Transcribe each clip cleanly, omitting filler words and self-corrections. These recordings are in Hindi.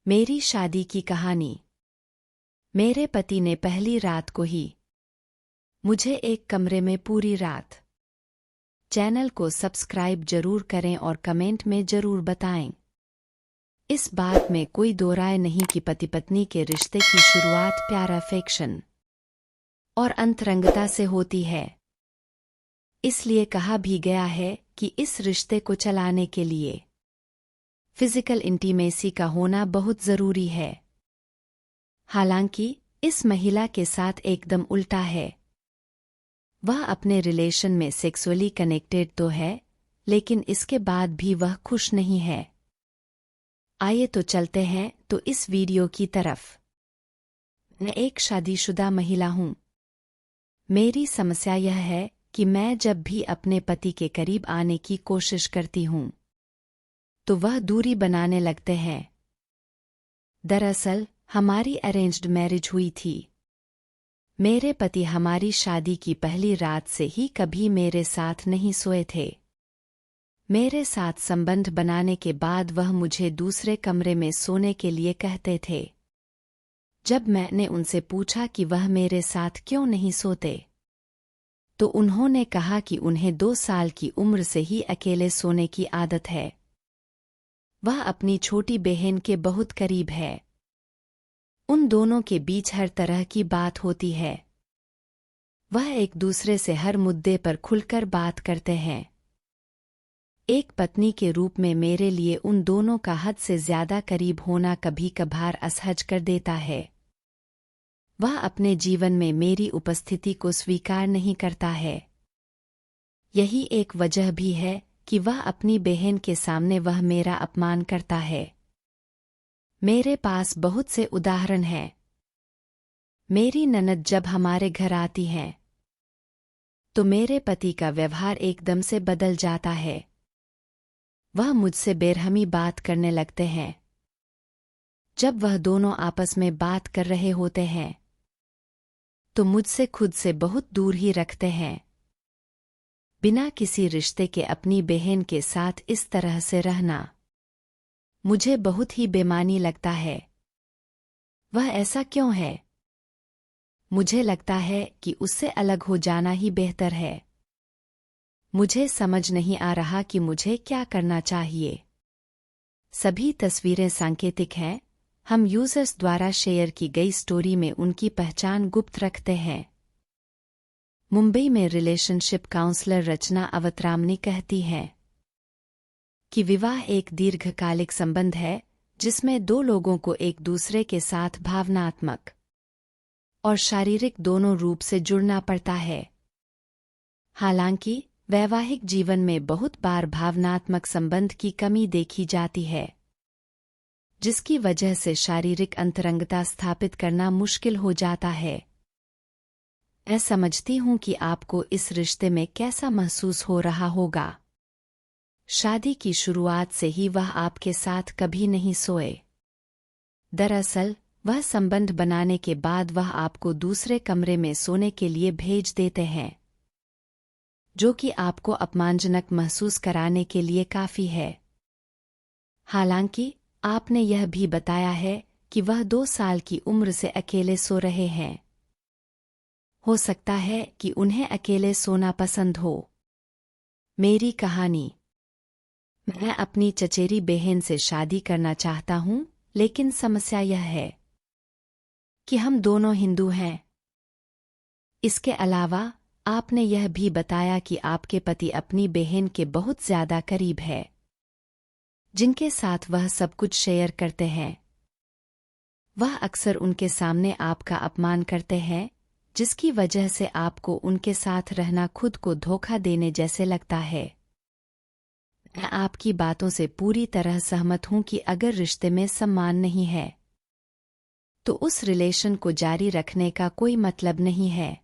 मेरी शादी की कहानी। मेरे पति ने पहली रात को ही मुझे एक कमरे में पूरी रात। चैनल को सब्सक्राइब जरूर करें और कमेंट में जरूर बताएं। इस बात में कोई दो राय नहीं कि पति पत्नी के रिश्ते की शुरुआत प्यार, अफेक्शन और अंतरंगता से होती है। इसलिए कहा भी गया है कि इस रिश्ते को चलाने के लिए फिजिकल इंटीमेसी का होना बहुत जरूरी है। हालांकि इस महिला के साथ एकदम उल्टा है। वह अपने रिलेशन में सेक्सुअली कनेक्टेड तो है, लेकिन इसके बाद भी वह खुश नहीं है। आइए तो चलते हैं तो इस वीडियो की तरफ। मैं एक शादीशुदा महिला हूं। मेरी समस्या यह है कि मैं जब भी अपने पति के करीब आने की कोशिश करती हूं तो वह दूरी बनाने लगते हैं। दरअसल हमारी अरेंज्ड मैरिज हुई थी। मेरे पति हमारी शादी की पहली रात से ही कभी मेरे साथ नहीं सोए थे। मेरे साथ संबंध बनाने के बाद वह मुझे दूसरे कमरे में सोने के लिए कहते थे। जब मैंने उनसे पूछा कि वह मेरे साथ क्यों नहीं सोते, तो उन्होंने कहा कि उन्हें 2 साल की उम्र से ही अकेले सोने की आदत है। वह अपनी छोटी बहन के बहुत करीब है। उन दोनों के बीच हर तरह की बात होती है। वह एक दूसरे से हर मुद्दे पर खुलकर बात करते हैं। एक पत्नी के रूप में मेरे लिए उन दोनों का हद से ज्यादा करीब होना कभी कभार असहज कर देता है। वह अपने जीवन में मेरी उपस्थिति को स्वीकार नहीं करता है। यही एक वजह भी है कि वह अपनी बहन के सामने वह मेरा अपमान करता है। मेरे पास बहुत से उदाहरण हैं। मेरी ननद जब हमारे घर आती हैं तो मेरे पति का व्यवहार एकदम से बदल जाता है। वह मुझसे बेरहमी बात करने लगते हैं। जब वह दोनों आपस में बात कर रहे होते हैं तो मुझसे खुद से बहुत दूर ही रखते हैं। बिना किसी रिश्ते के अपनी बहन के साथ इस तरह से रहना मुझे बहुत ही बेमानी लगता है। वह ऐसा क्यों है? मुझे लगता है कि उससे अलग हो जाना ही बेहतर है। मुझे समझ नहीं आ रहा कि मुझे क्या करना चाहिए। सभी तस्वीरें सांकेतिक हैं। हम यूजर्स द्वारा शेयर की गई स्टोरी में उनकी पहचान गुप्त रखते हैं। मुंबई में रिलेशनशिप काउंसलर रचना अवतरामनी कहती हैं कि विवाह एक दीर्घकालिक संबंध है जिसमें 2 लोगों को एक दूसरे के साथ भावनात्मक और शारीरिक दोनों रूप से जुड़ना पड़ता है। हालांकि वैवाहिक जीवन में बहुत बार भावनात्मक संबंध की कमी देखी जाती है, जिसकी वजह से शारीरिक अंतरंगता स्थापित करना मुश्किल हो जाता है। मैं समझती हूं कि आपको इस रिश्ते में कैसा महसूस हो रहा होगा। शादी की शुरुआत से ही वह आपके साथ कभी नहीं सोए। दरअसल वह संबंध बनाने के बाद वह आपको दूसरे कमरे में सोने के लिए भेज देते हैं, जो कि आपको अपमानजनक महसूस कराने के लिए काफी है। हालांकि आपने यह भी बताया है कि वह 2 साल की उम्र से अकेले सो रहे हैं। हो सकता है कि उन्हें अकेले सोना पसंद हो। मेरी कहानी। मैं अपनी चचेरी बहन से शादी करना चाहता हूं, लेकिन समस्या यह है कि हम दोनों हिंदू हैं। इसके अलावा आपने यह भी बताया कि आपके पति अपनी बहन के बहुत ज्यादा करीब है, जिनके साथ वह सब कुछ शेयर करते हैं। वह अक्सर उनके सामने आपका अपमान करते हैं, जिसकी वजह से आपको उनके साथ रहना खुद को धोखा देने जैसे लगता है। मैं आपकी बातों से पूरी तरह सहमत हूं कि अगर रिश्ते में सम्मान नहीं है तो उस रिलेशन को जारी रखने का कोई मतलब नहीं है।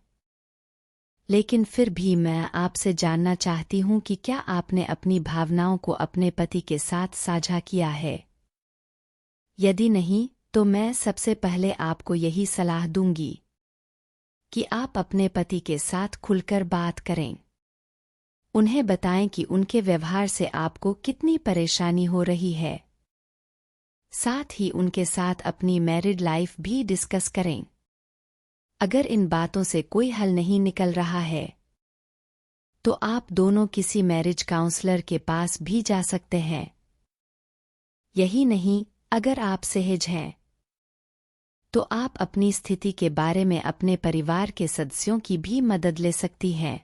लेकिन फिर भी मैं आपसे जानना चाहती हूं कि क्या आपने अपनी भावनाओं को अपने पति के साथ साझा किया है? यदि नहीं, तो मैं सबसे पहले आपको यही सलाह दूंगी कि आप अपने पति के साथ खुलकर बात करें। उन्हें बताएं कि उनके व्यवहार से आपको कितनी परेशानी हो रही है। साथ ही उनके साथ अपनी मैरिड लाइफ भी डिस्कस करें। अगर इन बातों से कोई हल नहीं निकल रहा है तो आप दोनों किसी मैरिज काउंसलर के पास भी जा सकते हैं। यही नहीं, अगर आप सहज हैं तो आप अपनी स्थिति के बारे में अपने परिवार के सदस्यों की भी मदद ले सकती हैं।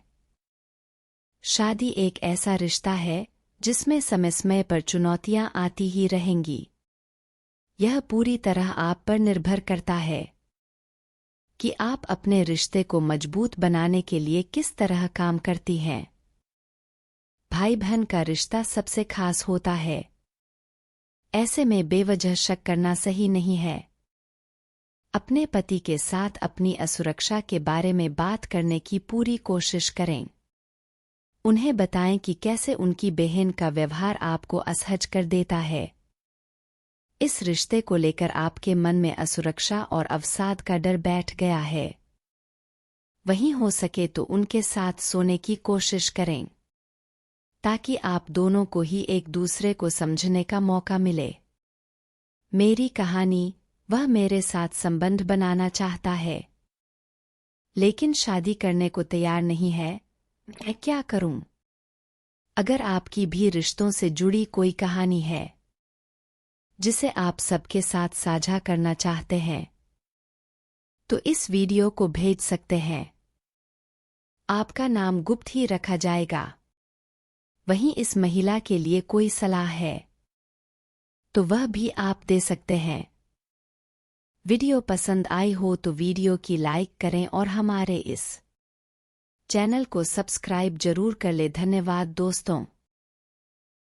शादी एक ऐसा रिश्ता है जिसमें समय समय पर चुनौतियां आती ही रहेंगी। यह पूरी तरह आप पर निर्भर करता है कि आप अपने रिश्ते को मजबूत बनाने के लिए किस तरह काम करती हैं। भाई बहन का रिश्ता सबसे खास होता है। ऐसे में बेवजह शक करना सही नहीं है। अपने पति के साथ अपनी असुरक्षा के बारे में बात करने की पूरी कोशिश करें। उन्हें बताएं कि कैसे उनकी बहन का व्यवहार आपको असहज कर देता है। इस रिश्ते को लेकर आपके मन में असुरक्षा और अवसाद का डर बैठ गया है। वहीं हो सके तो उनके साथ सोने की कोशिश करें ताकि आप दोनों को ही एक दूसरे को समझने का मौका मिले। मेरी कहानी, वह मेरे साथ संबंध बनाना चाहता है लेकिन शादी करने को तैयार नहीं है। मैं क्या करूं? अगर आपकी भी रिश्तों से जुड़ी कोई कहानी है जिसे आप सबके साथ साझा करना चाहते हैं तो इस वीडियो को भेज सकते हैं। आपका नाम गुप्त ही रखा जाएगा। वहीं इस महिला के लिए कोई सलाह है तो वह भी आप दे सकते हैं। वीडियो पसंद आई हो तो वीडियो की लाइक करें और हमारे इस चैनल को सब्सक्राइब जरूर कर ले। धन्यवाद दोस्तों।